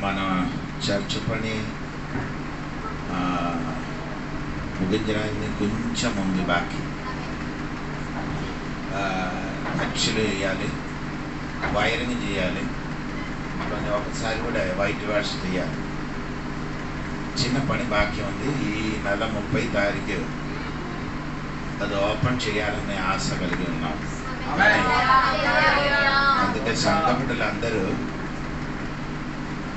మన చర్చ్ పని ముగించడానికి కొంచెం ఉంది బాకీ. అచ్చులు వేయాలి, వైరింగ్ చేయాలి, ఒకసారి కూడా వైట్ వాష్ చేయాలి. చిన్న పని బాకీ ఉంది. ఈ నెల 30 తారీఖు అది ఓపెన్ చేయాలనే ఆశ కలిగి ఉన్నాం. అందుకే సంఘ బిడ్డలందరూ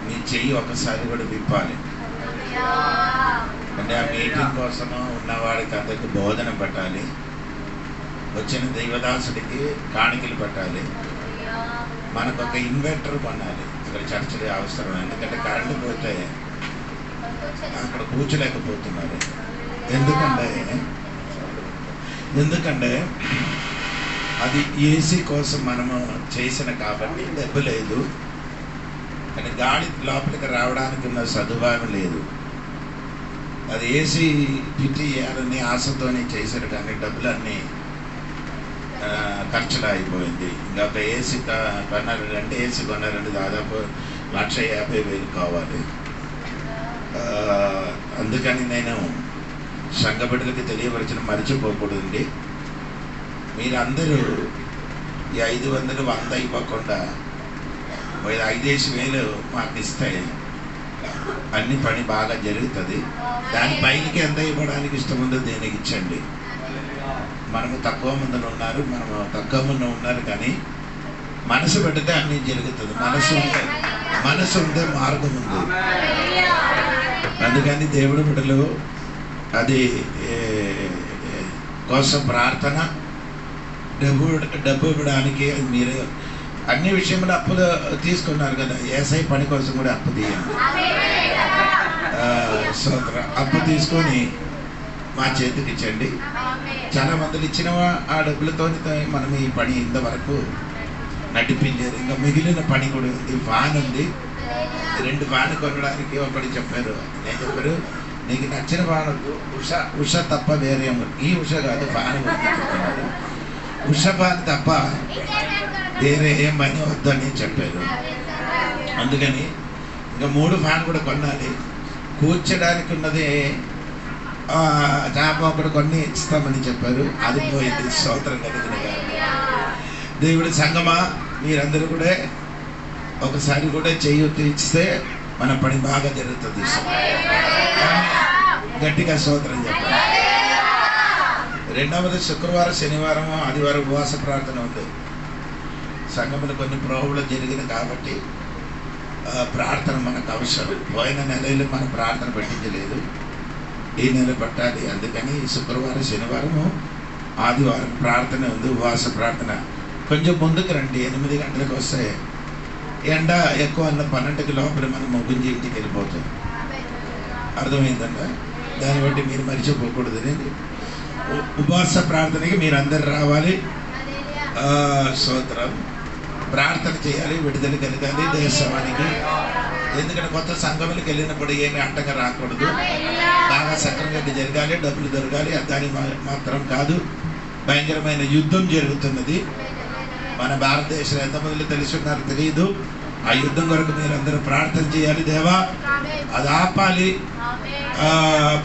నీ చెయ్యి ఒకసారి కూడా విప్పాలి. అంటే ఆ మీటింగ్ కోసము ఉన్నవాడికి అందరికి బోధన పెట్టాలి, వచ్చిన దైవదాసుడికి కాணிకలు పెట్టాలి. మనకు ఒక ఇన్వర్టర్ కొనాలి. ఇక్కడ చర్చలు అవసరం, ఎందుకంటే కరెంటు పోతే అక్కడ కూర్చోలేకపోతున్నారు. ఎందుకంటే అది ఏసీ కోసం మనము చేసిన కాబట్టి డబ్బు లేదు, కానీ గాలి లోపలికి రావడానికి ఉన్న సదుపాయం లేదు. అది ఏసీ ఫిట్ చేయాలని ఆశతోనే చేశారు, కానీ డబ్బులన్నీ ఖర్చులు అయిపోయింది. ఇంకా ఒక ఏసీ కొన్నారంటే ఏసీ కొన్నారంటే దాదాపు 1,50,000 కావాలి. అందుకని నేను సంఘ బిడ్డలకి తెలియపరిచిన మర్చిపోకూడదండి. మీరందరూ ఈ 500 100 అయిపోకుండా 5,000 మాకు ఇస్తే అన్ని పని బాగా జరుగుతుంది. దాని పైనకి ఎంత ఇవ్వడానికి ఇష్టం ఉందో దేనికి ఇచ్చండి. మనము తక్కువ మందిలో ఉన్నారు, కానీ మనసు పెడితే అన్నీ జరుగుతుంది. మనసు ఉంటే మార్గం ఉంది. అందుకని దేవుడి బిడ్డలు అది కోసం ప్రార్థన, డబ్బు ఇవ్వడానికి మీరు అన్ని విషయంలో అప్పులు తీసుకున్నారు కదా. ఏసై పని కోసం కూడా అప్పు తీయండి. అప్పు తీసుకొని మా చేతికి ఇచ్చండి. చాలా మందిని ఇచ్చిన ఆ డబ్బులతో మనం ఈ పని ఇంతవరకు నడిపించారు. ఇంకా మిగిలిన పని కూడా ఉంది. ఫ్యాన్ ఉంది, 2 ఫ్యాన్ కొనడానికి ఒకటి చెప్పారు. నేను చెప్పారు, నీకు నచ్చిన ఫ్యాన్ ఉష తప్ప వేరే ఈ ఉష కాదు ఫ్యాన్ చెప్తున్నారు. ఉష ఫ్యాన్ తప్ప వేరే ఏం పని వద్దని చెప్పారు. అందుకని ఇంకా 3 ఫ్యాన్ కూడా కొనాలి. కూర్చోడానికి ఉన్నది చేప ఒకటి కొన్ని ఇస్తామని చెప్పారు. అది పోయింది. స్తోత్రం కలిగిన దేవుడి సంగమా, మీరందరూ కూడా ఒకసారి కూడా చెయ్యి ఇస్తే మన పని బాగా జరుగుతుంది. గట్టిగా స్తోత్రం చెప్పాలి. రెండవది శుక్రవారం, శనివారం, ఆదివారం ఉపవాస ప్రార్థన ఉంది. సంఘములు కొన్ని ప్రోగులు జరిగిన కాబట్టి ప్రార్థన మనకు అవసరం. పోయిన నెలలో మనం ప్రార్థన పెట్టించలేదు, ఈ నెల పట్టాలి. అందుకని శుక్రవారం, శనివారము, ఆదివారం ప్రార్థన ఉంది, ఉపవాస ప్రార్థన. కొంచెం ముందుకు రండి. 8 గంటలకు వస్తే ఎండ ఎక్కువ అన్న 12కి లోపల మనం ముగించి ఇంటికి వెళ్ళిపోతాం. అర్థమైందండి? దాన్ని బట్టి మీరు మర్చిపోకూడదు. ఉపవాస ప్రార్థనకి మీరు అందరు రావాలి. స్తోత్రం. ప్రార్థన చేయాలి, విడుదల కలగాలి దేశానికి. ఎందుకంటే కొత్త సంఘములకు వెళ్ళినప్పుడు ఏమి అడ్డంగా రాకూడదు. బాగా సక్రమంగా జరగాలి, డబ్బులు దొరకాలి. దాని మాత్రం కాదు, భయంకరమైన యుద్ధం జరుగుతున్నది మన భారతదేశంలో. ఎంతమందిలో తెలిసి ఉన్నారు తెలియదు. ఆ యుద్ధం కొరకు మీరు అందరూ ప్రార్థన చేయాలి. దేవా అది ఆపాలి.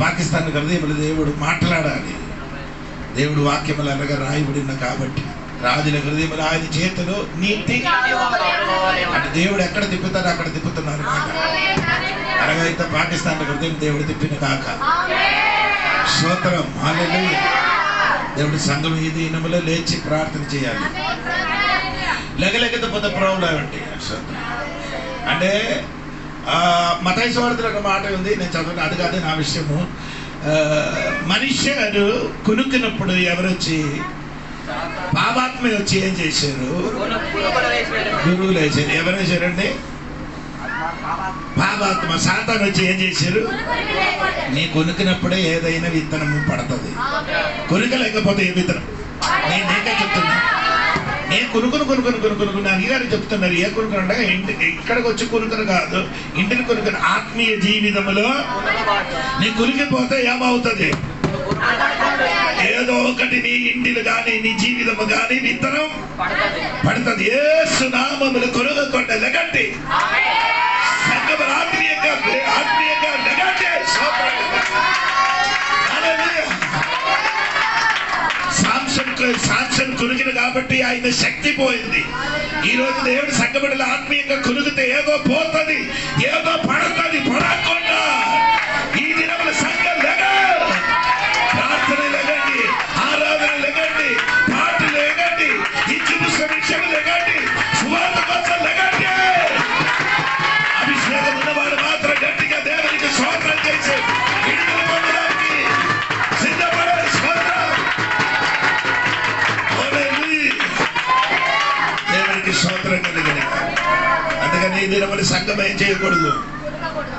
పాకిస్తాన్ హృదయములు దేవుడు మాట్లాడాలి. దేవుడు వాక్యములు అనగా రాయబడిన కాబట్టి రాజుల హృదయములు ఆయన చేతులు నీతి. అంటే దేవుడు ఎక్కడ తిప్పుతారో అక్కడ తిప్పుతున్నారు మాట. అలాగైతే పాకిస్తాన్ హృదయం దేవుడు తిప్పిన కాక. స్తోత్రం. హల్లెలూయా. దేవుడి సంఘం ఈ దినములో లేచి ప్రార్థన చేయాలి. లేకపోతే ప్రాబ్లం ఏంటి అంటే మత్తయి సువార్తలో ఒక మాట ఉంది, నేను చదువుకున్నా. అది కాదు నా విషయము. మనుష్యుడు కునుకున్నప్పుడు ఎవరొచ్చి పాపాత్మ వచ్చి ఏం చేశారు? గురువులు వేశారు. ఎవరు వేశారండి? పాపాత్మ సాతాను వచ్చి ఏం చేశారు? నీ కొనుక్కున్నప్పుడే ఏదైనా విత్తనము పడుతుంది. కొనుక్కలేకపోతే ఏ విత్తనం? నేను నీకే చెప్తున్నా. నేను కొనుక్కుని అడిగారు చెప్తున్నారు. ఏ కొనుక్కుని అంటే ఇక్కడికి వచ్చి కొనుక్కుని కాదు, ఇంటిని కొనుక్కుని. ఆత్మీయ జీవితంలో నీ కొనికిపోతే ఏమవుతుంది? ఏదో ఒకటి నీ ఇంటిలు కానీ నీ జీవితము కానీ విత్తనం పడుతుంది. యేసు నామములో కొనుగొండ లెగండి. సంగమ సాక్ష్యం కురికిన కాబట్టి ఆయన శక్తి పోయింది. ఈ రోజు దేవుడి సంఘబిడ్డలు ఆత్మీయంగా కురిగితే ఏదో పోతుంది, ఏదో పడుతుంది. పడకుండా ఈ దినముల సంఘం ప్రార్థన లెగండి, ఆరాధన లెగండి, పాటలు లెగండి, ఇచ్చి విషయం లెగండి, సువార్త కోసం లెగండి. అభిషేకం ఉన్నవాడు మాత్రం గట్టిగా దేవునికి స్తోత్రం చేసి విడుదల పొందడానికి సిద్ధపడాలి. దేవునికి స్తోత్రం కలిగిన. అందుకని ఈ దినముల సంఘం ఏం చేయకూడదు,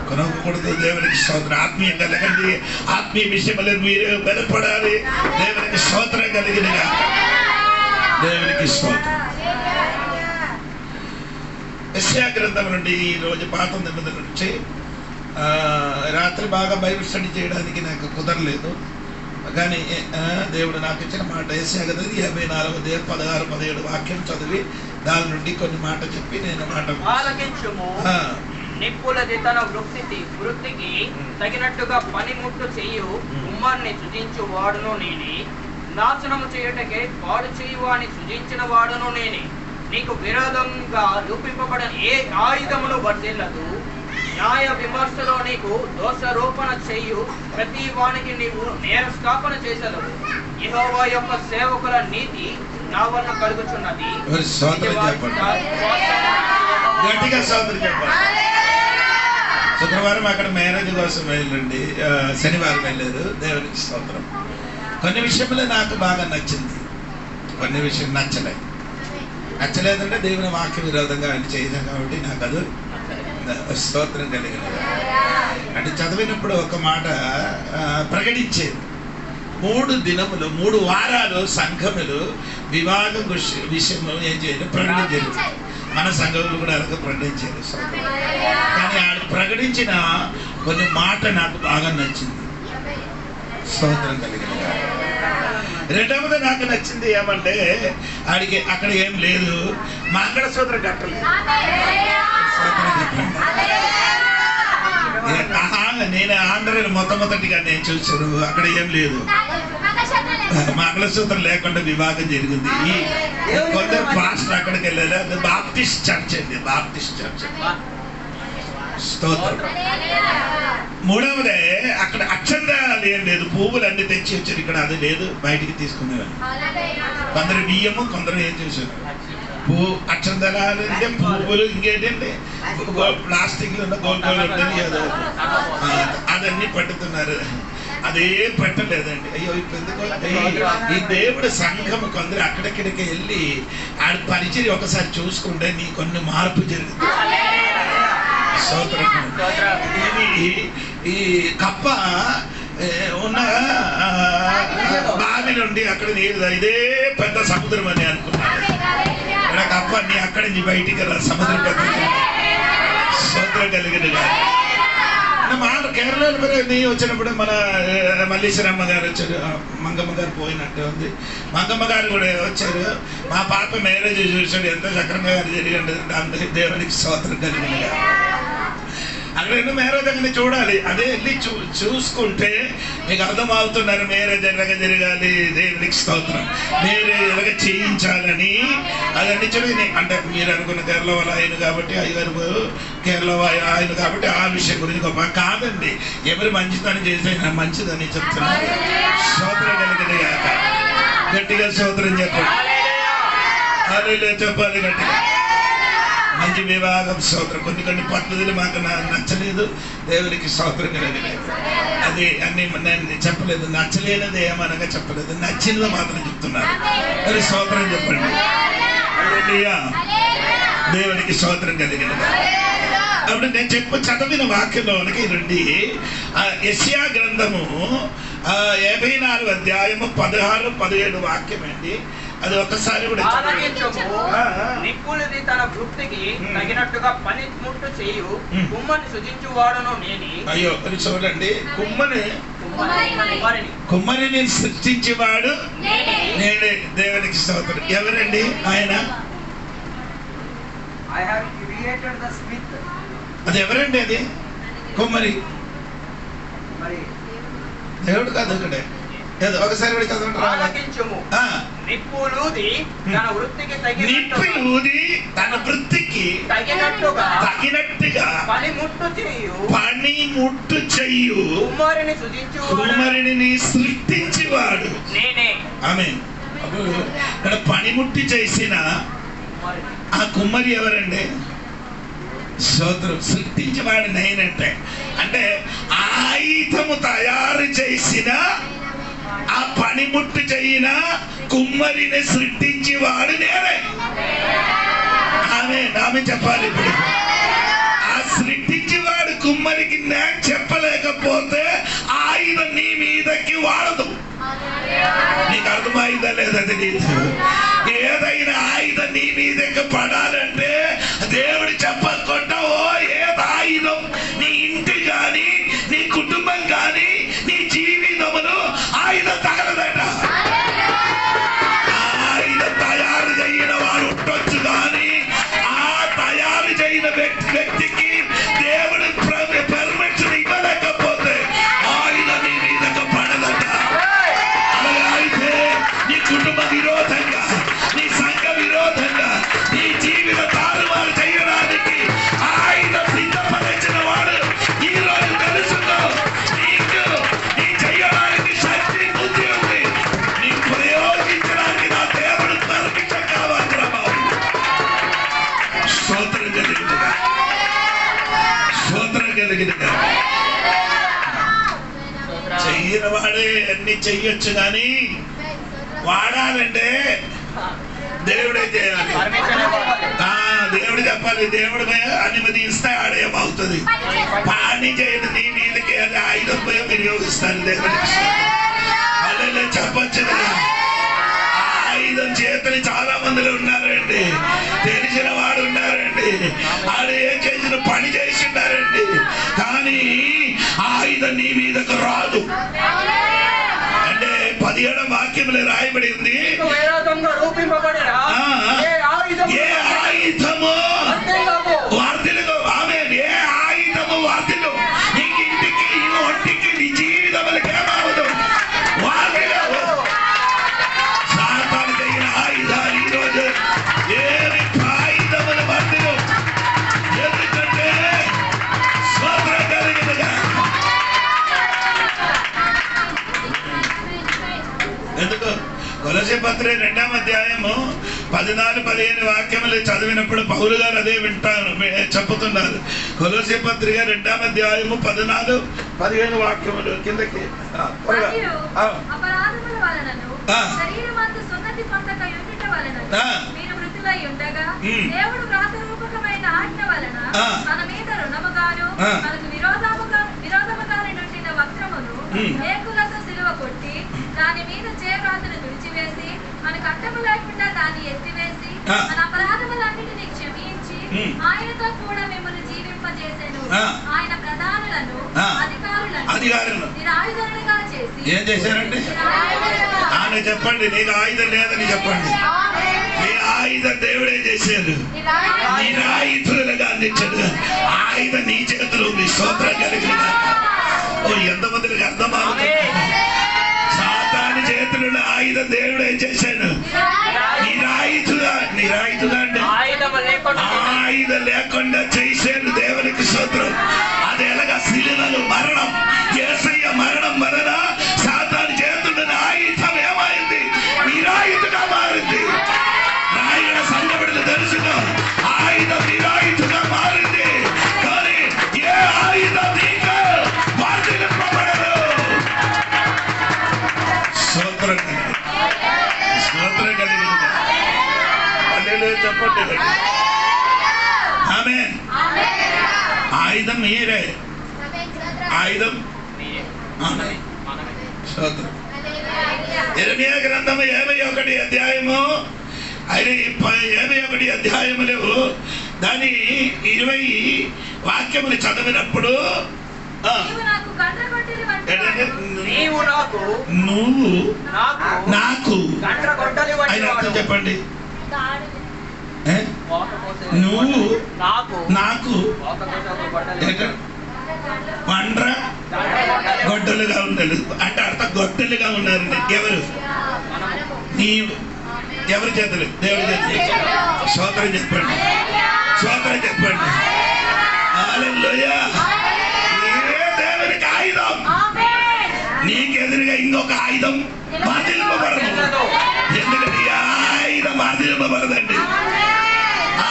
కొనకూడదు. దేవునికి స్తోత్రం. ఆత్మీయంగా లేకండి, ఆత్మీయ విషయంలో మీరు బలపడాలి. దేవునికి స్తోత్రం కలిగిన. దేవునికి స్తోత్రం. యెషయా గ్రంథం నుండి ఈ రోజు పాత నిబంధన నుంచి రాత్రి బాగా బైబిల్ స్టడీ చేయడానికి నాకు కుదరలేదు, కానీ దేవుడు నాకు ఇచ్చిన మాట యెషయా గ్రంథం 54 16 17 వాక్యం చదివి దాని నుండి కొన్ని మాట చెప్పి నేను మాట నిప్పులది తన వృత్తికి తగినట్టుగా పనిముట్టు చేయు కుమ్మరిని సృజించు వాడును నేనే, నాశనము చేయుటకే పాడు చేయువాని సృజించిన వాడును నేనే. నీకు విరోధంగా రూపింపబడిన ఏ ఆయుధమును వర్ధిల్లదు. న్యాయ విమర్శలో నీకు దోషారోపణ చేయు ప్రతి వానికి నీవు నేరస్థాపన చేసెదవు. యెహోవా యొక్క సేవకుల నీతి నా వలన కలుగుచున్నది. శుక్రవారం అక్కడ మ్యారేజ్ కోసం వెళ్ళండి, శనివారం వెళ్ళారు. దేవునికి స్తోత్రం. కొన్ని విషయంలో నాకు బాగా నచ్చింది, కొన్ని విషయం నచ్చలేదంటే దేవుని వాక్య విరోధంగా ఆయన చేయడం కాబట్టి నాకు అది స్తోత్రం కలిగినది. అంటే చదివినప్పుడు ఒక మాట ప్రకటించేది. 3 దినములు 3 వారాలు సంఘములు వివాహం విషయంలో ఏం చేయాలి, ప్రకటించారు. మన సంఘములు కూడా అలాగే ప్రకటించారు. కానీ ఆడు ప్రకటించిన కొన్ని మాట నాకు బాగా నచ్చింది. స్తోత్రం కలిగిన. రెండవది నాకు నచ్చింది ఏమంటే ఆడికి అక్కడ ఏం లేదు, మంగళసూత్రం కట్టలేదు. నేను ఆంధ్రలో మొట్టమొదటిగా నేను చూసాను, అక్కడ ఏం లేదు, మంగళసూత్రం లేకుండా వివాహం జరిగింది. కొందరు పాస్టర్ అక్కడికి వెళ్ళారు. అది బాప్టిస్ట్ చర్చ్ అండి, బాప్టిస్ట్ చర్చ్. స్తోత్రం. మూడవదే అక్కడ అక్షంతాలు ఏం లేదు, పువ్వులు అన్ని తెచ్చి వచ్చారు. ఇక్కడ అది లేదు, బయటికి తీసుకునేవాళ్ళు. కొందరు బియ్యము, కొందరు ఏం చేశారు, అక్షంతరాలు అంటే పువ్వులు, ఇంకేంటండి ప్లాస్టిక్ గోల్డ్ ఉంటుంది, అదన్నీ పట్టుతున్నారు. అదేం పెట్టలేదండి. అయ్యో ఇప్పుడు ఎందుకు ఈ దేవుడి సంఘం కొందరు అక్కడిక్కడికి వెళ్ళి ఆడ పరిచయం ఒకసారి చూసుకుంటే నీ కొన్ని మార్పు జరుగుతుంది. ఇది ఈ కప్ప ఉన్న బావి నుండి అక్కడ నీరు ఇదే పెద్ద సముద్రం అని అనుకున్నాను. ఇక్కడ కప్ప నీ అక్కడి నుంచి బయటికి రా, సముద్రం పెద్ద సముద్రం కలిగినగా. మాట కేరళలో నీ వచ్చినప్పుడు మన మల్లీశ్వరమ్మ గారు వచ్చారు, మంగమ్మ గారు పోయినట్టు ఉంది. మంగమ్మ గారు కూడా వచ్చారు. మా పాప మ్యారేజ్ చూసాడు, ఎంత చక్రంగా గారు జరిగింది. అందరి దేవునికి స్తోత్రం కలిగినగా. అక్కడ ఎన్నో మ్యారేజ్ అక్కడ చూడాలి. అదే వెళ్ళి చూసుకుంటే మీకు అర్థమవుతున్నారు, మ్యారేజ్ ఎలాగ జరగాలి, దేవునికి స్తోత్రం, మ్యారేజ్ ఎలాగ చేయించాలని. అదన్నీ చూడండి. అంటే మీరు అనుకున్న కేరళ వాళ్ళు ఆయన కాబట్టి, అయ్యగారు కేరళ ఆయన కాబట్టి ఆ విషయం గురించి గొప్ప కాదండి. ఎవరు మంచిదని చేసే మంచిదని చెప్తున్నారు. స్తోత్రం కలిగింది కాక గట్టిగా స్తోత్రం చెప్పండి. చెప్పాలి గట్టిగా. మంచి వివాహం స్తోత్రం. కొన్ని పద్ధతులు మాకు నచ్చలేదు, దేవునికి స్తోత్రం కలిగింది. అది అన్ని నేను చెప్పలేదు, నచ్చలేనిది ఏమనగా చెప్పలేదు, నచ్చినది మాత్రం చెప్తున్నాను. మరి స్తోత్రం చెప్పండి. దేవునికి స్తోత్రం కలిగినది. అప్పుడు నేను చదివిన వాక్యంలోనికి రండి. యెషయా గ్రంథము 54 అధ్యాయము 16 17 వాక్యం అండి. అది ఒకసారి కూడా నిప్పులది తన వృత్తికి తగినట్టుగా పనిముట్టు చేయు కుమ్మని సృజించువాడును నేనే. అయ్యో అది చూడండి, కుమ్మరిని సృష్టించేవాడు నేనే. దేవునికి స్తోత్రం. ఎవరండి ఆయన? అది ఎవరండి? అది కుమ్మరి, దేవుడు కాదు. ఒకటే ఒకసారి కూడా చదవండి. నిప్పులూది తన వృత్తికి తగినట్టుగా పనిముట్టు చెయ్యు కుమ్మరిని సృష్టించేవాడు నేనే. ఆమేన్. ఇక్కడ పనిముట్టి చేసిన ఆ కుమ్మరి ఎవరండి? స్తోత్రం. సృష్టించేవాడు నేనంటే అంటే ఆయుధము తయారు చేసిన ఆ పనిముట్టు చేయిన కుమ్మరిని సృష్టించేవాడు నేనే. ఆమె చెప్పాలి. ఇప్పుడు ఆ సృష్టించేవాడు కుమ్మరికి నేను చెప్పలేకపోతే ఆయుధం నీ మీదకి వాడదు. నీకు అర్థమైందా లేదా తెలియదు. ఏదైనా ఆయుధం నీ మీదకి పడాలంటే దేవుడు చెప్పకుండా ఏది ఆయుధం నీ ఇంటి కానీ నీ కుటుంబం కానీ నీ జీవితమును ఆయుధం తగలదట. ఆయుధం తయారు చేయని వాడు ఉండొచ్చు కానీ ఆ తయారు చేయని వ్యక్తికి దేవుడు పర్మిషన్ ఇవ్వలేకపోతే ఆయుధం నీ మీదకి పడదట. అలాగైతే నీ కుటుంబ విరోధంగా నీ సంఘ విరోధంగా నీ జీవిత తారుమారు చేయడానికి ఆయుధం సిద్ధపరిచిన వాడు ఈ రోజు తెలుసుకో. నీకు నీ చేయడానికి శక్తి బుద్ధి ఉంది. నీ ప్రయోగించడానికి నా దేవుడు పర్మిషన్ కావాలి. స్తోత్రం కలిగినగా చెయ్యని వాడే అన్ని చెయ్యొచ్చు కానీ వాడాలంటే దేవుడే చేయాలి. దేవుడు చెప్పాలి. దేవుడు అనుమతి ఇస్తే ఆడేమవుతుంది. పాని చేయదు నీ మీదకి అది ఆయుధం పోయి వినియోగిస్తాను. దేవుడికి అలా చెప్పచ్చు కదా. ఆయుధం చేతని చాలా మందిలో ఉన్నారండి. తెలిసిన వాడు ఉన్నారండి. ఆడు ఏం చేసిన పని చేసి ఉన్నారండి. కానీ ఆయుధం నీ మీదకు రాదు. అంటే 17వ వాక్యంలో రాయబడి ఉంది, ఏ ఆయుధము వార్తలు. ఆమె ఏ ఆయుధము వార్తలు నీకు ఇంటికి నీ ఒంటికి నీ జీవితములకి ఏమవదు. వార్తలు సాతాను తగిన ఆయుధాలు ఈరోజు ఏమి ఆయుధములు వార్తలు. ఎందుకంటే స్వతంత్రం కలిగినగా. ఎందుకు? కొలొస్సే పత్రిక 2వ అధ్యాయము 14-15 వాక్యములు చదివినప్పుడు పౌలు గారు అదే చెప్పుతున్నారు. కొలొస్సే పత్రిక 2వ అధ్యాయము 14-15 వాక్యములు కిందకి. దాని మీద చేరాతను తుడిచివేసి మన కట్టము లేకుండా దాన్ని ఎత్తివేసి మన అపరాధములన్నిటిని క్షమించి ఆయనతో కూడా మిమ్మల్ని జీవింపజేసెను. ఆయన ప్రధానులను అధికారులను నిరాయుధులుగా చేసి ఏం చేశారండి? ఆయన చెప్పండి. నీకు ఆయుధం లేదని చెప్పండి. నీ ఆయుధం దేవుడే చేశారు. నిరాయుధులుగా అందించాడు. ఆయుధం నీ చేతులు ఉంది. స్తోత్రం కలిగిన ఎంతమందికి అర్థమవుతుంది? సాతాను చేతులు ఆయుధం దేవుడు ఏం చేశాడు? నిరాయుధుగా అంటే ఆయుధం లేకుండా చేశాడు. దేవునికి స్తోత్రం. అది ఎలాగా? శిలువలో మరణం. యేసయ్య మరణం వలన సాతాను చేతులు ఆయుధం ఏమైంది? నిరాయుధుగా మారింది. రాయగడ సంఘబిడ్డలు తెలుసుకో, ఆయుధం నిరాయుధుగా మారింది. కానీ ఏ ఆయుధం నీకు వర్ధిల్లింపబడదు. స్తోత్రం కలిగిన చెప్పండి. ఆమేన్. ఆయుధం మీరే. ఆయుధం స్తోత్రం. యెరెమీయా గ్రంథము 51 అధ్యాయము 51 అధ్యాయములు దాని 20 వాక్యములు చదివినప్పుడు నువ్వు నాకు ఆయన అర్థం చెప్పండి. నువ్వు నాకు పండ్ర గొడ్డలుగా ఉన్నారు అంటే అర్థం గొడ్డలుగా ఉన్నారు. ఎవరు? నీవు ఎవరి చేతులు? దేవుడి చేతులు. స్తోత్రం చెప్పండి, స్తోత్రం చెప్పండి. హల్లెలూయా. ఏ దేవునికి ఆయుధం నీకెదురుగా ఇంకొక ఆయుధం వర్ధిల్పబడదు. ఎందుకంటే ఈ ఆయుధం వర్ధిల్పబడదండి.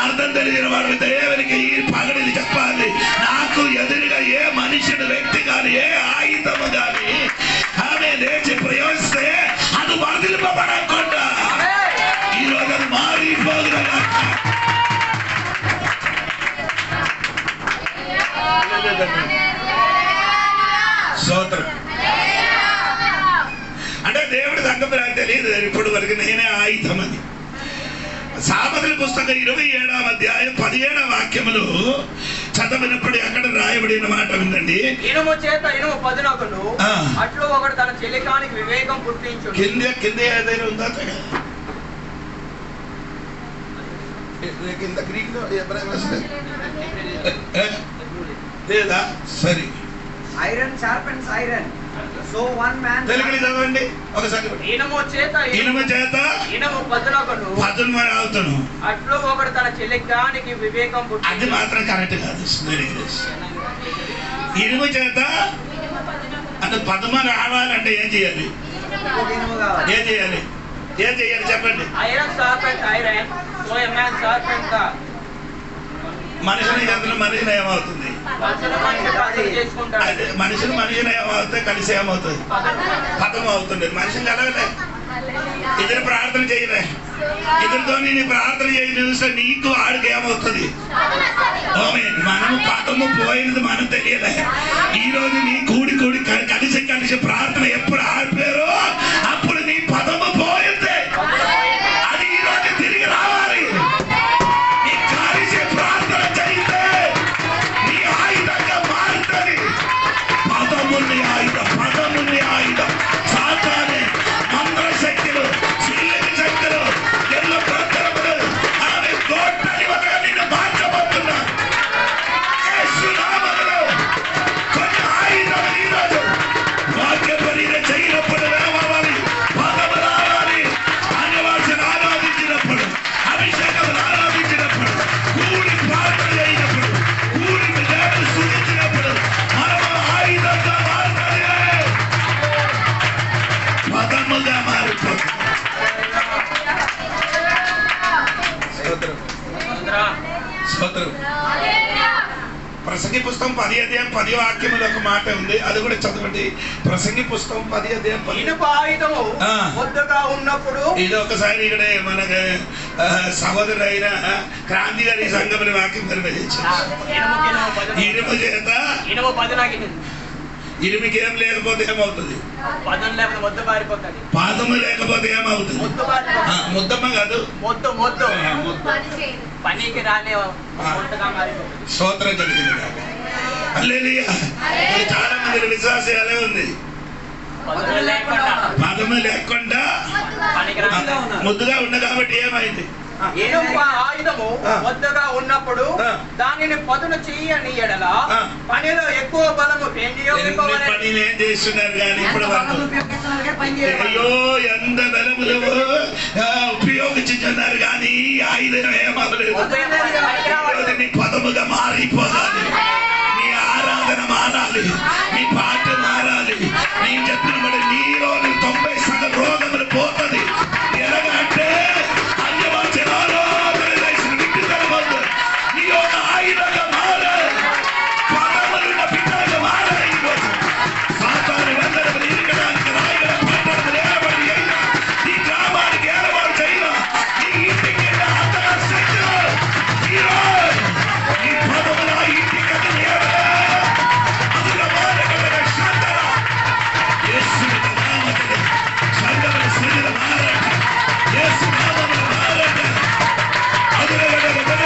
అర్థం తెలిసిన వాడు దేవునికి ఈ పగడిని చెప్పాలి. నాకు ఎదురుగా ఏ మనుషుడు, వ్యక్తి కానీ, ఏ ఆయుధము కానీ ఆమె లేచి ప్రయోగిస్తే అది వర్ధిల్పబడకుండా ఈరోజు అది మారిపోదు. స్తోత్రం. అంటే దేవుడి సంగతి నాకు తెలియదు ఇప్పుడు వరకు నేనే ఆయుధం అని. సామెతల పుస్తకం 27వ అధ్యాయం 17వ వాక్యములు చదవినప్పుడు అక్కడ రాయబడిన మాట వినండి. ఇనుము చేత ఇనుము పదునకును అట్లు ఒకడు తన చెలికానికి వివేకం పుట్టించు. కింద ఏదైనా ఉందా? కింద గ్రీక్ లేదా? సరే, iron sharpens iron, so one man. తెలుగులో చదవండి ఒకసారి. ఇనుము చేత ఇనుము పదునకును అవుతాను అట్లు ఒకడు తన చెలికానికి వివేకం పుట్టించు. అది మాత్రం కరెక్ట్ కాదు. ఇనుము చేత అంటే పద్మ రావాలంటే ఏం చేయాలి? ఏం చేయాలి? ఏం చేయాలి చెప్పండి. Iron sharpens iron, so a man sharpens the. మనిషిని చేతులు మనిషిని ఏమవుతుంది? మనిషిని ఏమవుతుంది? కలిసి ఏమవుతుంది? పదం అవుతుంది. మనిషిని కలగలే. ఇద్దరు ప్రార్థన చేయలే. ఇద్దరితో నేను ప్రార్థన చేయి చూస్తే నీకు ఆడికి ఏమవుతుంది? మనము పదము పోయినది మనం తెలియలే. ఈ రోజు నీ కూడి కలిసి ప్రార్థన ఎప్పుడు ఆడిపోయారో అప్పుడు నీ పదము పోయింది. అది ఈ రోజు తిరిగి రావాలి. నీ కలిసి ప్రార్థన చేయితే నీ ఆయుధంగా మారుతుంది. పదముని ఆయుధం సాతానే మంత్ర శక్తులు, చీలని శక్తులు, ఎల్ల ప్రతరములు ఆమె గోటని వలన నిన్ను మార్చబోతున్నా. యేసునామములో కొన్ని ఆయుధాలు ఈరోజు వాక్య పరిచయం చేయనప్పుడు రావాలి, పదము రావాలి. అన్యవాసన ఆరాధించినప్పుడు, అభిషేకములు ఆరాధించినప్పుడు, కూడి ప్రార్థన చేయనప్పుడు, కూడి దేవుడు స్తుతించినప్పుడు మనము ఆయుధంగా మారుతుంది. పదముగా మారిపోతుంది. స్తోత్రం. ప్రసంగి పుస్తకం 10వ అధ్యాయం 10వ వాక్యములో ఒక మాట ఉంది, అది కూడా చదవండి. ప్రసంగి పుస్తకం 10వ అధ్యాయం 10. ఇనుప ఆయుధము మొద్దగా ఉన్నప్పుడు ఇది ఒకసారి ఇక్కడ మన సహోదరుడైన క్రాంతి గారి సంఘముల వాక్యం నిర్వహించారు. ఇనుము చేత ఇనుము పదునకి ఇనుమికి ఏం లేకపోతే ఏమవుతుంది? పదం లేకపోతే మొద్దు పారిపోతుంది. పాదము లేకపోతే ఏమవుతుంది? ముద్దమ్మ కాదు, మొద్దు పనికి రాలే మొద్దగా మారిపోతుంది. స్తోత్రం కలిగింది. హల్లెలూయా. చాలా మంది విశ్వాసం ఎలా ఉంది? పదము లేకుండా ముద్దుగా ఉన్న కాబట్టి ఏమైంది? ఇనుప ఆయుధము మొద్దగా ఉన్నప్పుడు దానిని పదును చెయ్యని ఎడల పనిలో ఎక్కువ బలము పని ఏం చేస్తున్నారు కానీ ఇప్పుడు అయ్యో ఎంత బలములు ఉపయోగించుతున్నారు కానీ ఆయుధం ఏమవలేదు. నీ పదముగా మారిపోవాలి. నీ ఆరాధన మారాలి, నీ పాట మారాలి. నీ చెప్పిన బట్టి నీలో 90% రోగములు పోతుంది. ఎలాగంటే ఆయుధంగా మారాలి. పదములున్న బిడ్డగా మారాలి. ఈరోజు సాతాను వందరములు ఇరకడానికి రాయగల పట్టణములు ఏలబడి అయినా, నీ గ్రామానికి ఏలబడి చేయనా, నీ ఇంటికి అంతగా శక్తులు ఈరోజు నీ పదములు ఆ ఇంటికి అందులో మారగల శాంతర యేసు నామములో సంగముల స్థితిలో మారండి. యేసు నామములో మారండి. అందులో శాంతర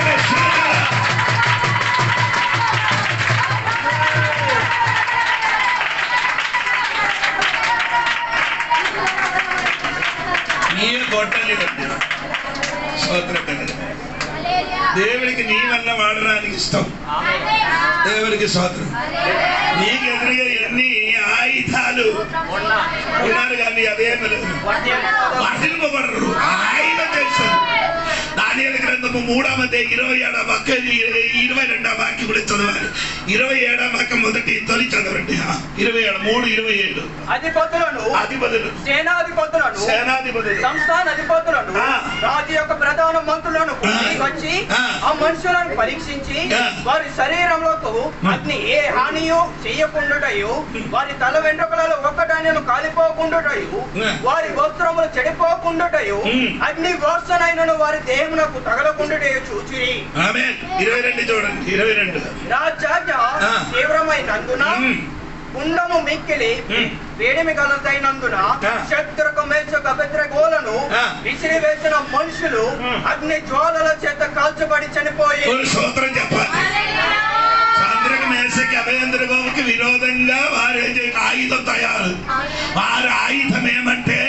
నీవే కొట్టాలి. దేవుడికి నీ వల్ల వాడడానికి ఇష్టం. దేవుడికి స్తోత్రం. నీకు ఎదురుగా ఎన్ని ఆయుధాలు ఉన్నారు కానీ అదేమి వర్ధిల్పబడరు. ఆయుధం దానియేలు గ్రంథము 3వ అధ్యాయం 22వ వాక్యం కూడా చదవాలి. 27వ వాక్యం తొలి చదవండి. 23:27 అధిపతులను సేనాధిపతులను సంస్థానాధిపతులను రాజు యొక్క ప్రధాన మంత్రులను వచ్చి ఆ మనుషులను పరీక్షించి వారి శరీరంలోకి అగ్ని ఏ హానియో చెయ్యకుండాటయు వారి తల వెంట్రుకలలో ఒక్కటాన్ని కాలిపోకుండాటయు వారి వస్త్రములు చెడిపోకుండాటయు అగ్ని వర్షనైనను వారి దేహమునకు తగలకుండాటయు చూచి. ఆమేన్. 22 చూడండి. 22 రాజాజ్ఞ తీవ్రమైనందున కుండము మిక్కిలి వేడిమి గలదైనందున శత్రుక మేషక అబేద్నెగోలను విసిరివేసిన మనుషులు అగ్ని జ్వాలల చేత కాల్చబడి చనిపోయి. స్తోత్రం చెప్పాలి. శద్రక మేషకి అబేద్నెగోకి విరోధంగా వారు ఆయుధం తయారు. వారి ఆయుధం ఏమంటే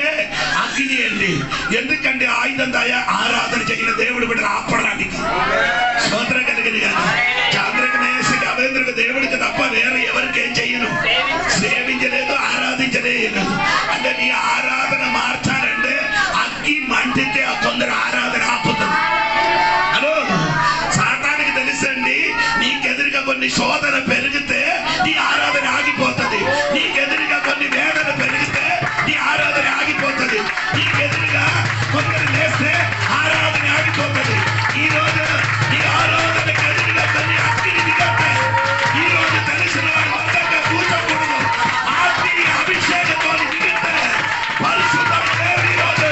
అగ్ని అండి. ఎందుకంటే ఆయుధం ఆరాధన చేయని దేవుడు బిడ్డలు ఆపడానికి. స్తోత్రం కలిగింది కదా. శద్రక మేషకి అబేద్నెగో దేవుడికి తప్ప వేరే ఎవరికి ఏం చెయ్యను, సేవించలేదు, ఆరాధించలేదు. అంటే నీ ఆరాధన మార్చాలంటే అగ్గి మంటితే ఆ కొందరు ఆరాధన ఆపుతుంది. హలో, సాతానికి తెలుసండి, నీకెదురుగా కొన్ని శోధన పెరిగితే నీ ఆరాధన ఆగిపోతుంది. నీకెదురుగా కొన్ని వేదన పెరిగితే నీ ఆరాధన ఆగిపోతుంది. నీకెదురుగా కొందరు లేస్తే ఆరాధన ఆగిపోతుంది. ఈ రోజు నీ ఆరాధనకు ఎదురుగా కొన్ని అగ్ని దిగట్టే. ఈ రోజు తెలిసిన వాడు మొత్తంగా కూర్చోకూడదు. అగ్ని అభిషేకంతో దిగితే పరిశుద్ధ దేవుడి రోజు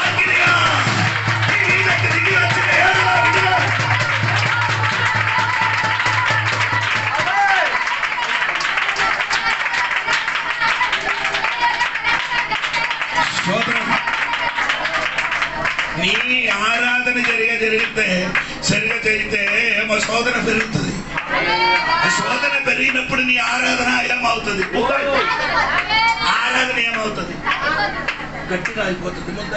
అగ్నిగా నీ మీదకి దిగి వచ్చిన నీ ఆరాధన జరిగితే సరిగా చేయితే ఏమో శోధన పెరుగుతుంది. శోధన పెరిగినప్పుడు నీ ఆరాధన ఏమవుతుంది? ఆరాధన ఏమవుతుంది? గట్టిగా అయిపోతుంది. ముద్ద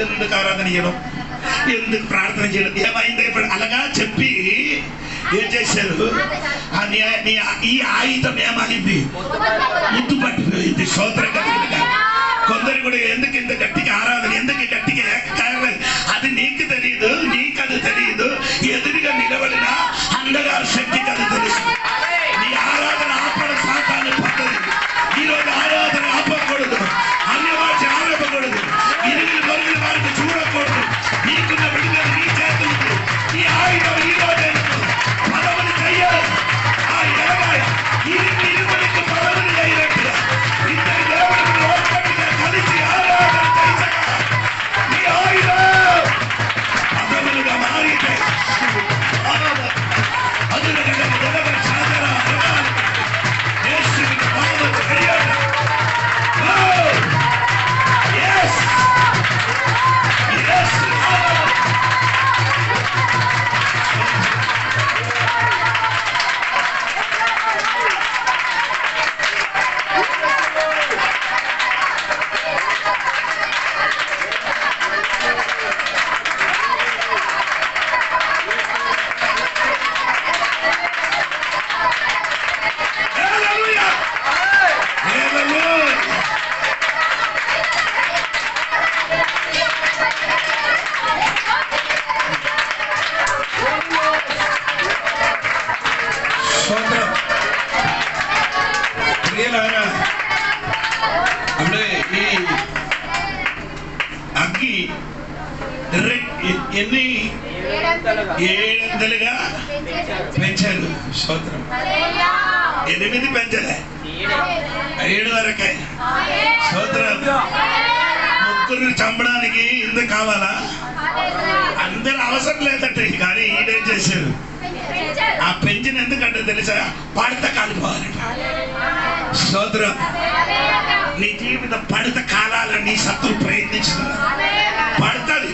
ఎందుకు ఆరాధన చేయడం, ఎందుకు ప్రార్థన చేయడం, ఏమైంది ఇప్పుడు అలాగా చెప్పి ఏం చేశారు? ఈ ఆయుధం ఏమైంది? ముద్దు పట్టిపోయింది. స్తోత్రం కలిగినగా కొందరు కూడా ఎందుకు ఇంత గట్టిగా ఆరాధన, ఎందుకు గట్టిగా అది నీకు తెలియదు, నీకు అది తెలియదు. ఎదురుగా నిలబడిన అందగారు శక్తికి అది తెలుసు. నీ ఆరాధన ఆపడం సాతాను పద్ధతి. ఈరోజు ఆరాధన ఆపకూడదు, అన్ని వాటి ఆరపకూడదు, ఇరుగులు పొరుగుల వారికి చూడకూడదు. నీకున్న విడుదల నీ చేతులకు. ఈ ఆయుధం ఈ రోజు పదవులు చెయ్యాలి. ఆ ఎడగాయ ఇరుగులకు పదవులు చేయనట్టుగా ఇద్దరు దేవుడికి ఒక్కటిగా కలిసి ఆరాధన చేశాక ఈ ఆయుధం పదవులుగా మారితే అగ్గి ఎన్ని 700గా పెంచారు. స్తోత్రం. 8 పెంచలే, 7 వరకే. స్తోత్రం. ముగ్గురు చంపడానికి ఇంత కావాలా? అందరు అవసరం లేదంటే, కానీ ఈడేం చేశారు? ఆ పెంచిన ఎందుకంటే తెలుసా? పడత కాలిపోవాలి. స్తోత్రం. నీ జీవితం పడత కాలాలని నీ శత్రువు ప్రయత్నించుతున్నారు. పడతది.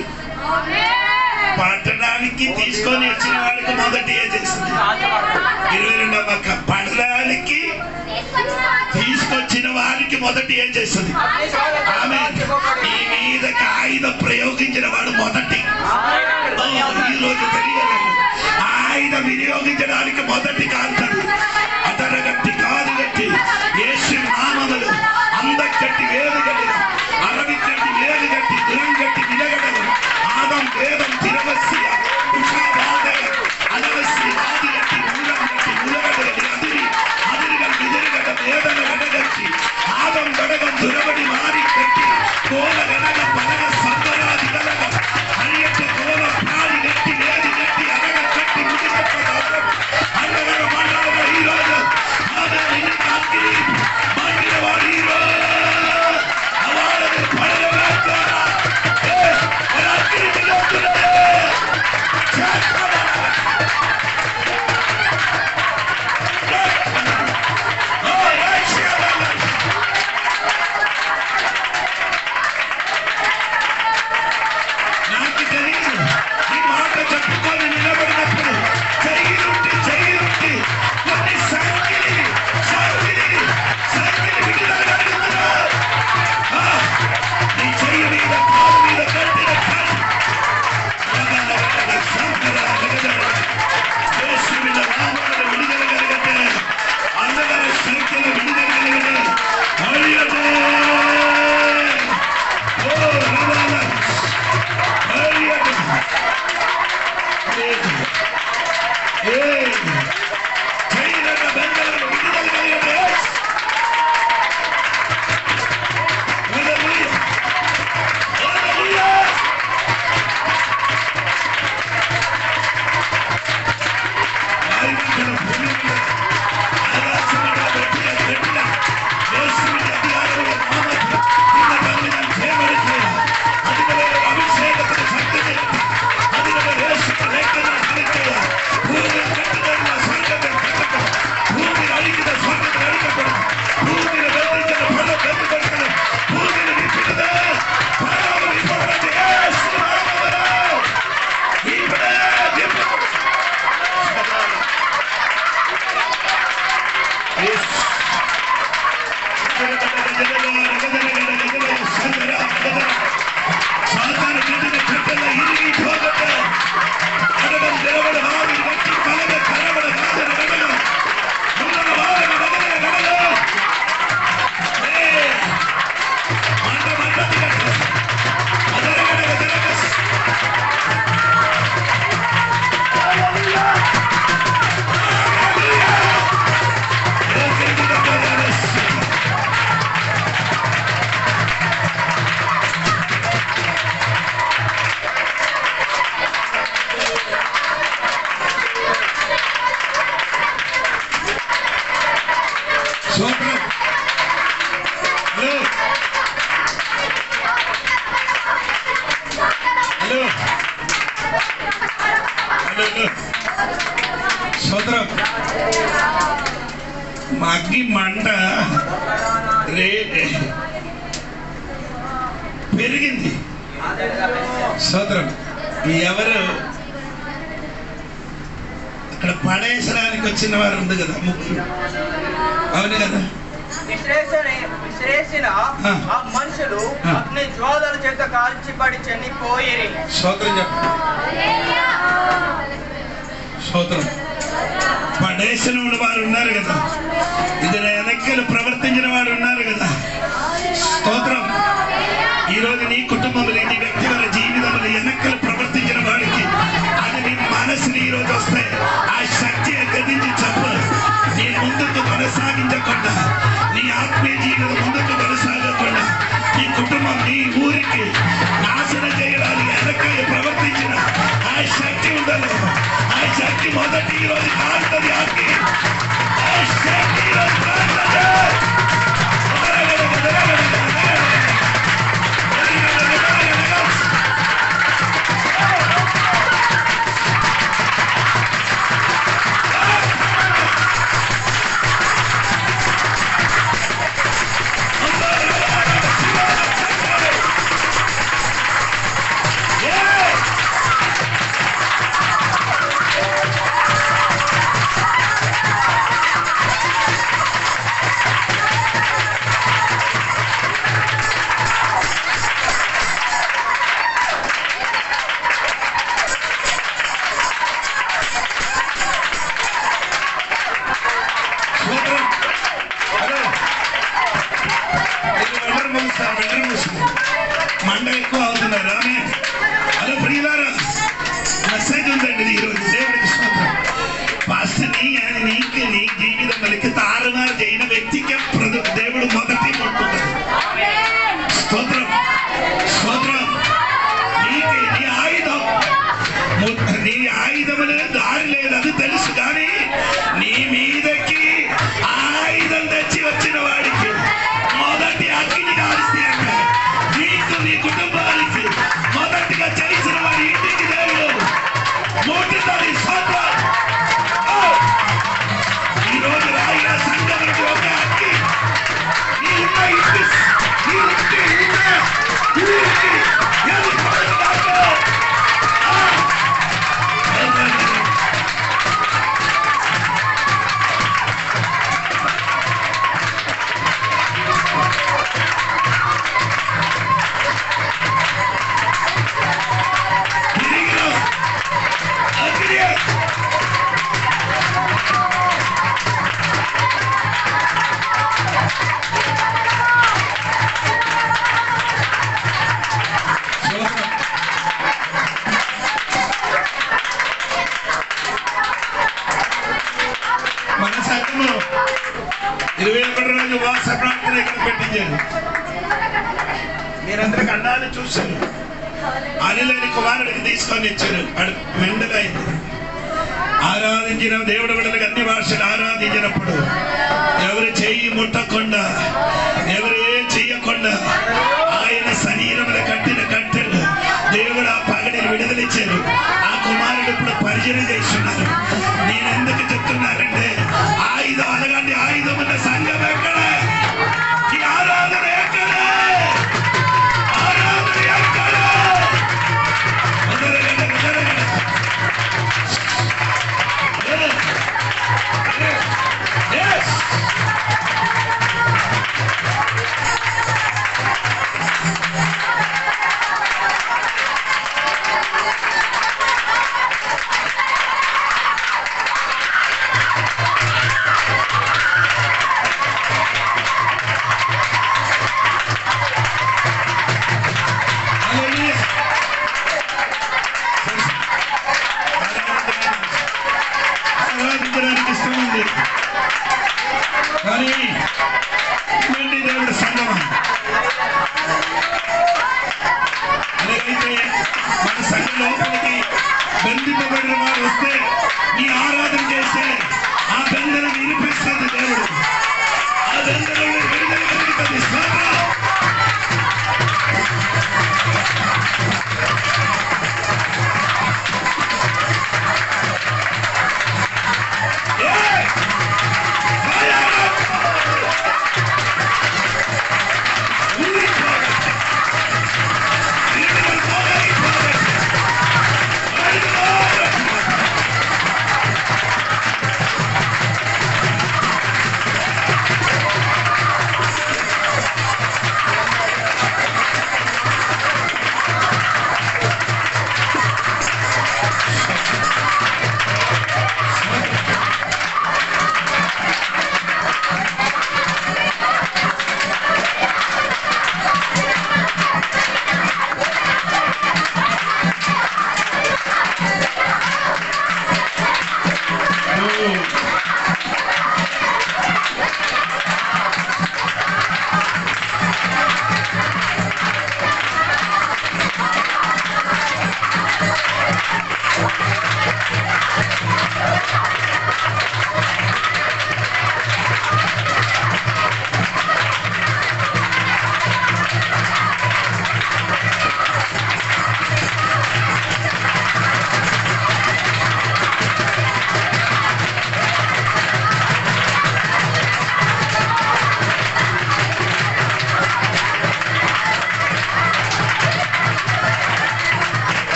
పట్టడానికి తీసుకొని వచ్చిన వాడికి మొదటి ఏం చేసింది? 22వ పక్క. పడడానికి తీసుకొచ్చిన వారికి మొదటి ఏం చేస్తుంది? ఆమె ఈ మీదకి ఆయుధం ప్రయోగించిన వాడు మొదటి. ఈ రోజు తెలియదు, ఆయుధం వినియోగించడానికి మొదటి కాల్తాడు. అతను గట్టి కాదు గట్టి యేసు నామములు అందకట్టి వేలు గట్టి అరవి గట్టి వేలు గట్టి దురం గట్టి నిలగడలు ఆదం వేదం తిరవసి భూమి మీద ఆకాశమండల పెట్టిన యేసుని అధికారముల నామమున నిన్న కలిగిన చేయబడుతున్న అధికారుల అభిషేకమును సంతతి అధికారుల యేసుని లేఖన కలిగిన భూమి కట్టడముల స్వర్గము కట్టక భూమి అడిగిన స్వర్గము అడిగక భూమిని వెలిగించిన ఫల వెలుగొట్టున భూమిని నింపిన ఫలము నింపబడి యేసు నామమున ఇప్పుడే సాతాను కట్టిన కట్టెల ఇరిగి పోగొట్ట అడగం దేవడు వారి వ్యక్తి కలగ కరవడ కాదన గడగ ముందర వారన గడగ గడగ మంట మంటది గడగ అదర గడగ గడగ సోదరం మా అగ్గి మంట పెరిగింది. సోదరం ఎవరు అక్కడ పడేసడానికి వచ్చిన వారు ఉంది కదా ముగ్గురు, అవును కదా? విశ్లేషణ ఆ మనుషులు అగ్ని జ్వాలల చేత కాల్చిబడి చనిపోయిరి. సోదరం చెప్ప సోదరం పడేసిన వారు ఉన్నారు కదా, ఇది వెనక్కలు ప్రవర్తించిన వారు ఉన్నారు కదా. స్తోత్రం. ఈరోజు నీ కుటుంబంలో నీ వ్యక్తిగత జీవితంలో వెనక్కలు ప్రవర్తించిన వాడికి అది నీ మనసుని ఈరోజు వస్తే ఆ శక్తి గదించి చెప్పు. నీ ముందుకు కొనసాగించకుండా, నీ ఆత్మీయ జీవితం ముందుకు కొనసాగకుండా, నీ కుటుంబం నీ ఊరికి నాశనం చేయడానికి వెనక్కలు ప్రవర్తించిన ఆ శక్తి ఉండదు. ఆ శక్తి మొదటి ఈరోజు కాంతది ఆకి ఆ శక్తి ఈరోజు కాంతది. మండ ఎక్కువ అవుతున్నారు. అలా ప్రియులారా, మెసేజ్ ఉందండి ఈరోజు. దేవుడికి స్తోత్రం. పాస్టర్ని నీకు నీ జీవితం వరకు తారుమారు చేయని వ్యక్తికి దేవుడు మొదటి ముట్టుతాడు. స్తోత్రం స్తోత్రం. నీకు నీ ఆయుధములే దారి లేదు, అది తెలుసు. కానీ నీ మీదకి ఆయుధం తెచ్చి వచ్చిన వాడికి మొదటి అగ్ని కాల్సి అంటే నీకు నీ కుటుంబానికి మొదటిగా చేసిన వాడి ఇంటికి దేవుడు మూడుతుంది. ఈరోజు రాయిగా సంఘానికి ఒక అగ్ని నీ ఉన్న ఇంటి మన సంఘంలో 21 రోజు ఉపవాస ప్రార్థన ఇక్కడ పెట్టించారు. మీరందరూ కన్నాలు చూశారు. అనిలని కుమారుడికి తీసుకొని ఇచ్చారు. మెండగా అయింది. ఆరాధించిన దేవుడు బిడ్డలకు అన్ని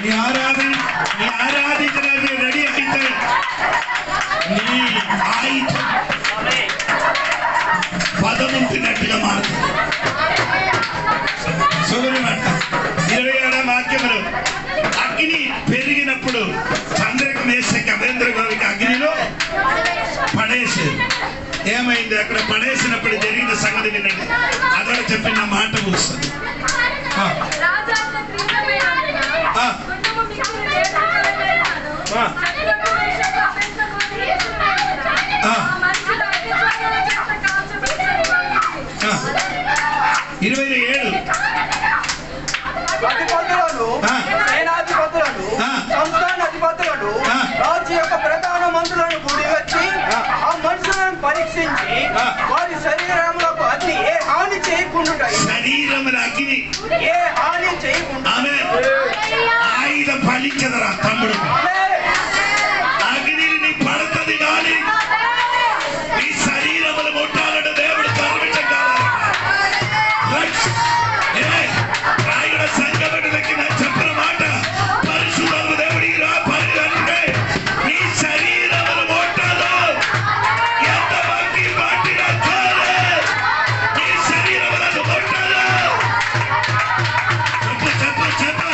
నీ ఆరాధించడానికి రెడీ అయితే నీ ఆయుధం పదముంపినట్టుగా మారుతుంది. సుగరిమాట 27వ వాక్యములు అగ్ని పెరిగినప్పుడు చంద్రక మేషకి అభేంద్ర గోవికి అగ్నిలో పడేసేది. ఏమైంది అక్కడ పడేసినప్పుడు జరిగిన సంగతి వినండి. అక్కడ చెప్పిన మాట వస్తుంది. రాజు యొక్క ప్రధాన మంత్రులను కూడి వచ్చి ఆ మనుషులను పరీక్షించి వారి శరీరములకు అగ్ని ఏ హాని చేయకుండా ఏ హాని చేయకుండా ఆయుధం ఫలించదరా తమ్ముడు. అగ్ని నీ పడుతుంది కానీ నీ శరీరములు ముట్టాలంటే దేవుడు పర్మిషన్ కావాలి. రాయుడ సంఘటనకి నా చెప్పిన మాట పరిశుద్ధము దేవుడికి రా పని అంటే నీ శరీరములు ముట్టాలు ఎంత మంది పట్టినా చాలే నీ శరీరములను ముట్టాలు. చెప్పు చెప్పు చెప్పు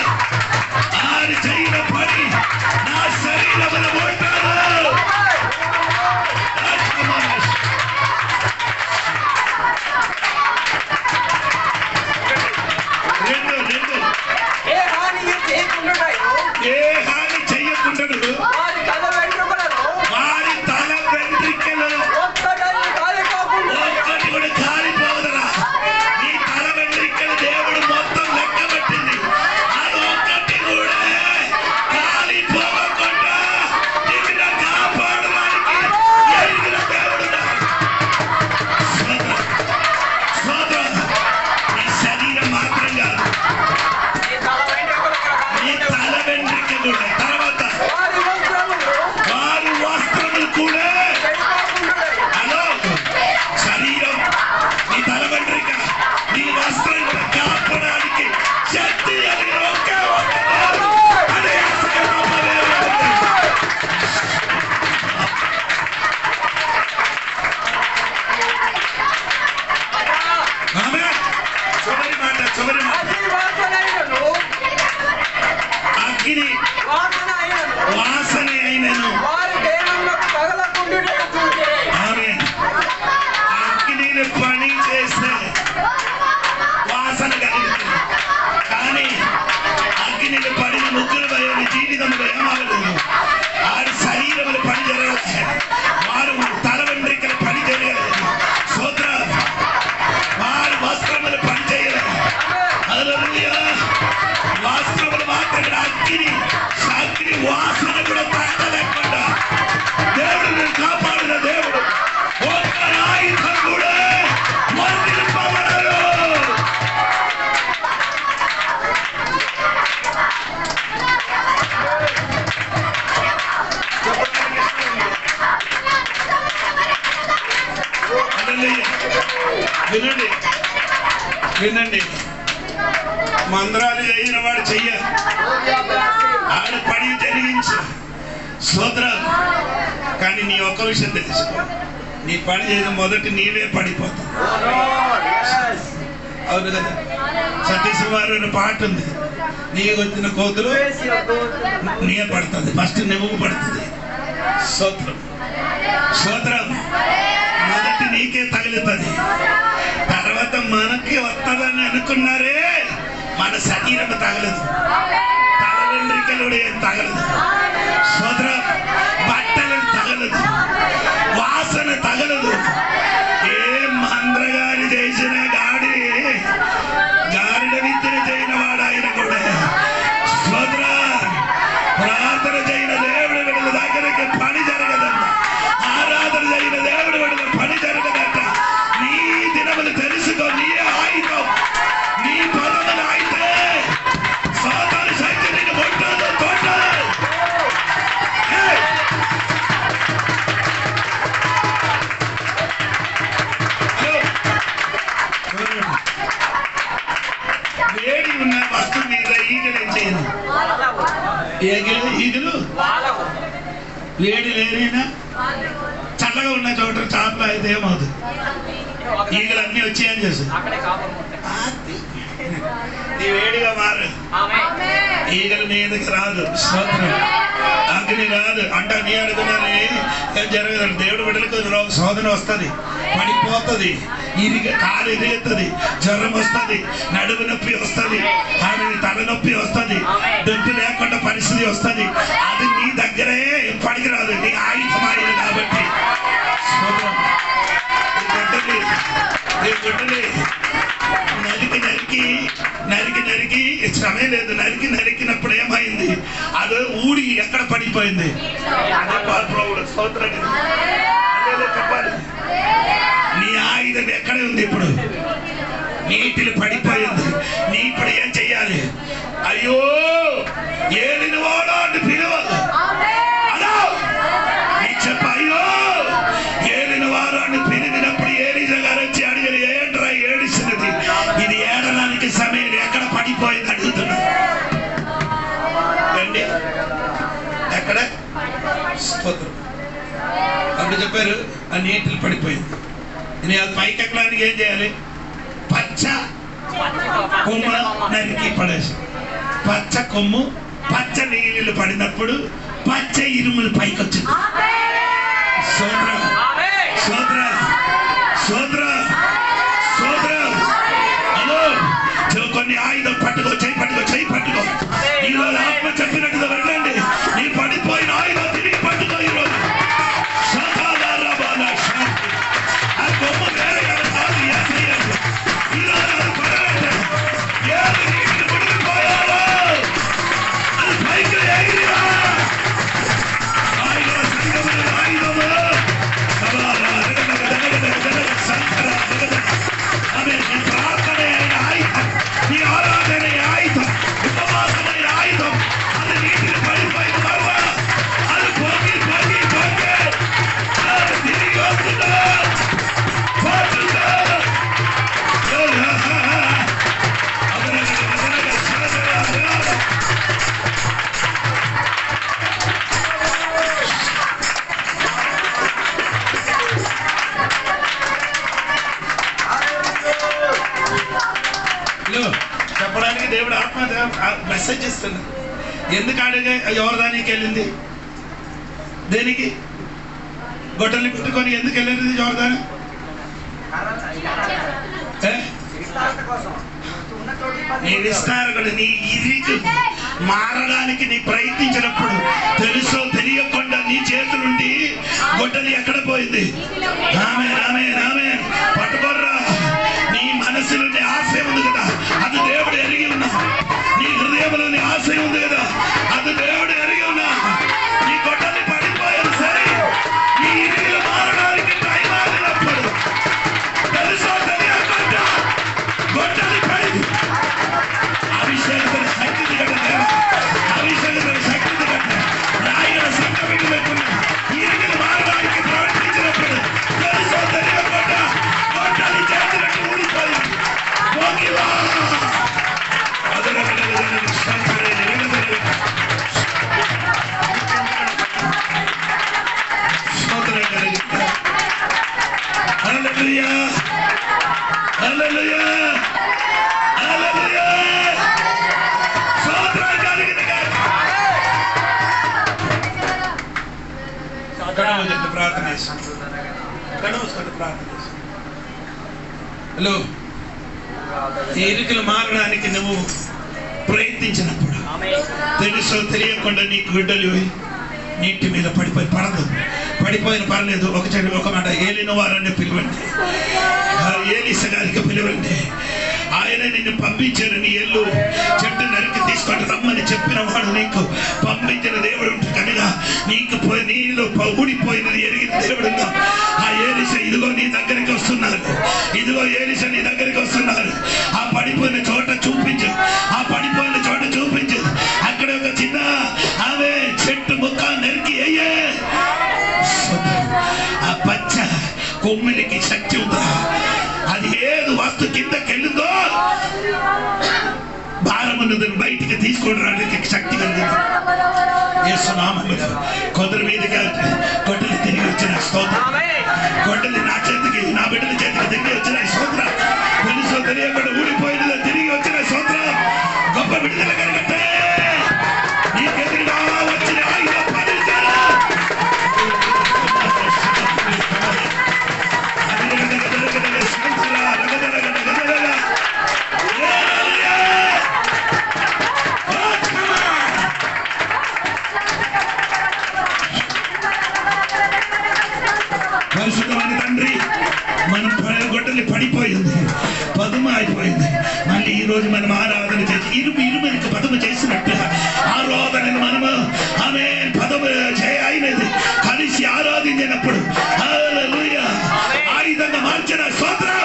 ఆరు చేయన పని నా శరీరములు ముట్టాలు. ఏ హాని చేయకుండా వారి తల వెంట్రుకలు ఒక్కటి కూడా కాలిపోవదరా. నీ తల వెంట్రుకలు దేవుడు మొత్తం లెక్క పెట్టింది. అది ఒక్కటి కూడా కాలిపోవకుండా నిన్ను కాపాడడానికి ఎరిగిన దేవుడు. నీ శరీరం మాత్రం కాదు, నీ తల వెంట్రుకలు తర్వాత వారి వస్త్రములు కూడా. హలో, శరీరం నీ తల వెంట్రుక నీ వస్త్రం కూడా కాపాడడానికి శక్తి కలిగిన ఒకే ఒక్కడు. అదే చివరి మాట అగ్ని వాసన అయినను ఆమె అగ్నిని పని చేస్తే వాసన కలుగుతుంది. కానీ అగ్నిని పడిన ముగ్గురు భయం జీవితంలో ఏమవలేదు. ఆడి శరీరములు పని జరగలేదు, వారు తల వెంట్రుకలు పని జరగలేదు, సోదర వారి వస్త్రములు పని చేయలేదు. హల్లెలూయా. వస్త్రములు మాత్రం అగ్ని వాసన కూడా తగ్గలేకుండా దేవుడు కాపాడిన దేవుడు. ఒక్క ఆయుధం కూడా మందిరపడరు. వినండి వినండి, మంత్రాలు అయిన వాడు చెయ్య ఆడు పడి జరిగించు స్తోత్రం. కానీ నీ ఒక్క విషయం తెలుసుకో, నీ పని చేయడం మొదటి నీవే పడిపోతావు. అవును కదా, సతీష్ వారు అనే పాట ఉంది. నీకు వచ్చిన కోతులు నీ పడుతుంది, ఫస్ట్ నువ్వు పడుతుంది. స్తోత్రం స్తోత్రం. మొదటి నీకే తగులుతుంది, తర్వాత మనకి వస్తుందని అనుకున్నారే, మన శరీరం తగలదు, తల వెంట్రుకలు ఏం తగలదు, స్తోత్రం. బట్టలు తగలదు, వాసన తగలదు. ఏ మంత్రగారి చేసిన గాడిద విద్యను చేయని వాడు ఆయన కూడా. స్తోత్రం. ప్రార్థన చేయని దేవుడు విడుదల దగ్గరికి పని జరగదంట, ఆరాధన చేయని దేవుడు విడుదల పని జరగదంట. నీ దినములు తెలుసుకో, నీ ఆయుధం నీ పదములు అయితే సాతాను శక్తి నిన్ను ముట్టదు, తొట్టదు. వేడి ఉన్న వస్తువు మీద ఈగలేం చేయను. ఈగలు వేడి లేనినా చల్లగా ఉన్న చోట చేపలు అయితే ఏమవుతుంది? ఈగలు అన్ని వచ్చి ఏం చేస్తుంది? నీ వేడిగా మారు, ఈగలు నీ ఎదుగు రాదు. స్తోత్రం. అగ్ని రాదు అంట. నీ అడుగునని ఏం జరగదు. దేవుడు బిడ్డలకు శోధన వస్తుంది, పడిపోతుంది, కాలు ఇరుగుతుంది, జ్వరం వస్తుంది, నడుము నొప్పి వస్తుంది, ఆమె తలనొప్పి వస్తుంది, దొడ్డు లేకుండా పరిస్థితి వస్తుంది. అది నీ దగ్గరే పడికి రాదు, నీ ఆయుధమాయదు కాబట్టి. గుడ్డలి నరికి శ్రమే లేదు. నరికినప్పుడు ఏమైంది? అది ఊడి ఎక్కడ పడిపోయింది? చెప్పాలి. నీ ఆయుధం ఎక్కడే ఉంది? ఇప్పుడు నీటిలో పడిపోయింది. నీ ఇప్పుడు ఏం చెయ్యాలి? అయ్యో ఏలిన వాడా అని పిలవాలి. అలా నీ చెప్ప, అయ్యో ఏలిన వారు అని పిలివినప్పుడు ఏలీజా గారు వచ్చి అడిగారు, ఏంట్రా ఏడిస్తున్నది? ఇది ఏడడానికి సమయం ఎక్కడ పడిపోయింది అడుగుతున్నా. రండి, ఎక్కడ? అప్పుడు చెప్పారు ఆ నీటిలో పడిపోయింది. నేను అది పైకి ఎక్కడానికి ఏం చేయాలి? పచ్చ కొమ్మ నరికి పడేసి, పచ్చ కొమ్ము పచ్చ నీళ్ళు పడినప్పుడు పచ్చ ఇరుములు పైకి వచ్చింది. సోదర సోదర సోదర సోదర, అదో కొన్ని ఆయుధం పట్టుకో, చేయి పట్టుకో. ఈరోజు ఆత్మ చెప్పినట్టుగా వెళ్ళండి. నీ పడిపోయిన ఆయుధం తిరిగి పట్టుకో. ఈరోజు ఆ కొమ్మ వేరే కాదు. ఈరోజు అది పడలేదు. ఏది నీటిని మునిగిపోయాలో అది పైకి ఎగిరిరా. ఆయుధం సంగమైన ఆయుధము ఆమె నీ ప్రార్థనే అయిన ఆయుధం, నీ ఆరాధన ఆయుధం, ఉపవాసమైన ఆయుధం. అది నీటిని పడిపోయిన తర్వాత అది పోగి అది తిరిగి వస్తుందా? చెప్పడానికి దేవుడు ఆత్మ మెసేజ్ ఇస్తున్నాడు. ఎందుకు అడిగే యోర్దానికి వెళ్ళింది? దేనికి? గొడ్డలి పెట్టుకొని ఎందుకు వెళ్ళింది యోర్దాను? నీ విస్తారకుడు నీ ఇరికి మారడానికి నీ ప్రయత్నించినప్పుడు తెలుసో తెలియకుండా నీ చేతులుండి గొడ్డలి ఎక్కడ పోయింది? ఆమె పట్టుకోర్రా. నీ మనసులో నీ ఆశయం ఉంది కదా, అది దేవుడు ఎరిగి ఉన్నా. నీ హృదయంలో నీ ఆశయం ఉంది కదా, అది దేవుడు ఎరిగి ఉన్నా. నీ గొడ్డలి పడిపోయారు సరే, నీ ఇరిగిలు మారడానికి టైం ఆగినప్పుడు తెలుసో తెలియకుండా గొడ్డలి పడింది. అభిషేకమైన శక్తి కట్ట, అభిషేకమైన శక్తి కట్ట రాయల సంఘం లేకుండా ఇరిగిలు మారడానికి ప్రవర్తించినప్పుడు తెలుసో తెలియకుండా గొడ్డలి చేతులకు ఊడిపోయింది. హలో, ఎరుకలు మారడానికి నువ్వు ప్రయత్నించినప్పుడు తెలుసో తెలియకుండా నీ గుడ్డలు నీటి మీద పడదు. పడిపోయిన పర్లేదు, ఒక మాట ఏలిన వారని పిలవండి, ఏలీసా గారికి పిలవండి. ఆయన నిన్ను పంపించారు. నీ ఎల్లు చెట్టు నరికి తీసుకొని రమ్మని చెప్పిన వాడు నీకు పంపించిన దేవుడు కనుక నీకు నీళ్ళు ఊడిపోయినది ఎరిగిన దేవుడు. ఆ ఏలీసా ఇదిగో నీ దగ్గరికి వస్తున్నారు, ఇదిగో ఏలీసా నీ దగ్గరికి వస్తున్నారు. ఆ పడిపోయిన చోట చూపించు, ఆ పడిపోయిన చోట చూపించు. అక్కడ ఒక చిన్న ఆమె చెట్టు ముక్క నరికి అయ్యే ఆ పచ్చ కొమ్మిలికి శక్తి ఉందా? అది ఏది వస్తు కిందకెళ్ళిందో భారమున్నదని బయటికి తీసుకొని రావడానికి శక్తి కలిగింది. యేసునామములో కొందరి మీదుగా గొడ్డలి తిరిగి వచ్చిన స్తోత్రం. గొడ్డలి నా చేతికి, నా బిడ్డల చేతికి తిరిగి వచ్చిన స్తోత్రం. తెలుసో తెలియకుండా ఊడిపోయిన తిరిగి వచ్చిన స్తోత్రం. గొప్ప విడుదల కలగట్టే. నీకెదురుగా వచ్చిన ఆయుధ ఫలించాలి. పరిశుద్ధమైన తండ్రి, మనం గొడ్డలి పడిపోయింది, పదుము అయిపోయింది. మళ్ళీ ఈ రోజు మనం ఆరాధన చేసి ఇరుమరికి పదము చేసినట్టు ఆరాధనను మనము ఆమె పదము అయినది కలిసి ఆరాధించినప్పుడు హల్లెలూయా ఆయుధంగా మార్చిన స్తోత్రం.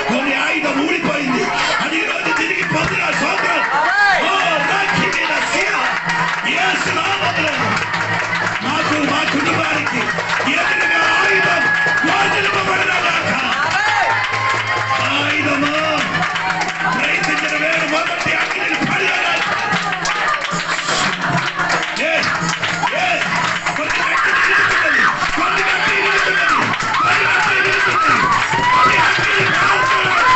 కొన్ని ఆయుధం ఊడిపోయింది, అది ఈ రోజు తిరిగి పొందిన స్తోత్రం. మాకు, మా కుటుంబానికి ఎదురుగా ఆయుధం యోజింపబడినగాక. ఆయుధము ప్రయత్నించిన వేరు మొదటి అగ్నిని పడినగాక. కొన్ని గట్టి నిలుస్తున్నది, కొన్ని గట్టి నిలుస్తున్నది, కొన్ని గట్టి నిలుస్తున్నది. అది అగ్నిని కాల్చుకోవాలి.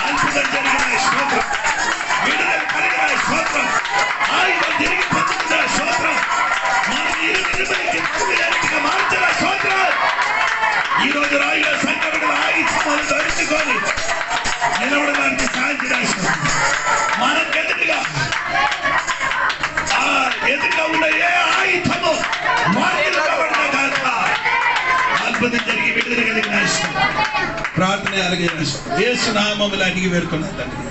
అద్భుతం జరిగిన స్తోత్రం, విడుదల కలిగిన స్తోత్రం, ఆయుధం తిరిగి పొందుతున్న స్తోత్రం, మనం ఇరుమరికి మార్చిన స్తోత్రం. ఈ రోజు రాయిగా సంకటకుల ఆయుధములు ధరించుకొని నిలబడడానికి సాధించిన స్తోత్రం. మనకు ఎదురుగా ఉన్న ఏ ఆయుధము మార్చబడిన కాక అద్భుతం జరిగి విడుదల కలిగిన స్తోత్రం. ప్రార్థన అలాగే యేసు నామములో అడిగి వేడుకున్నాను తండ్రి.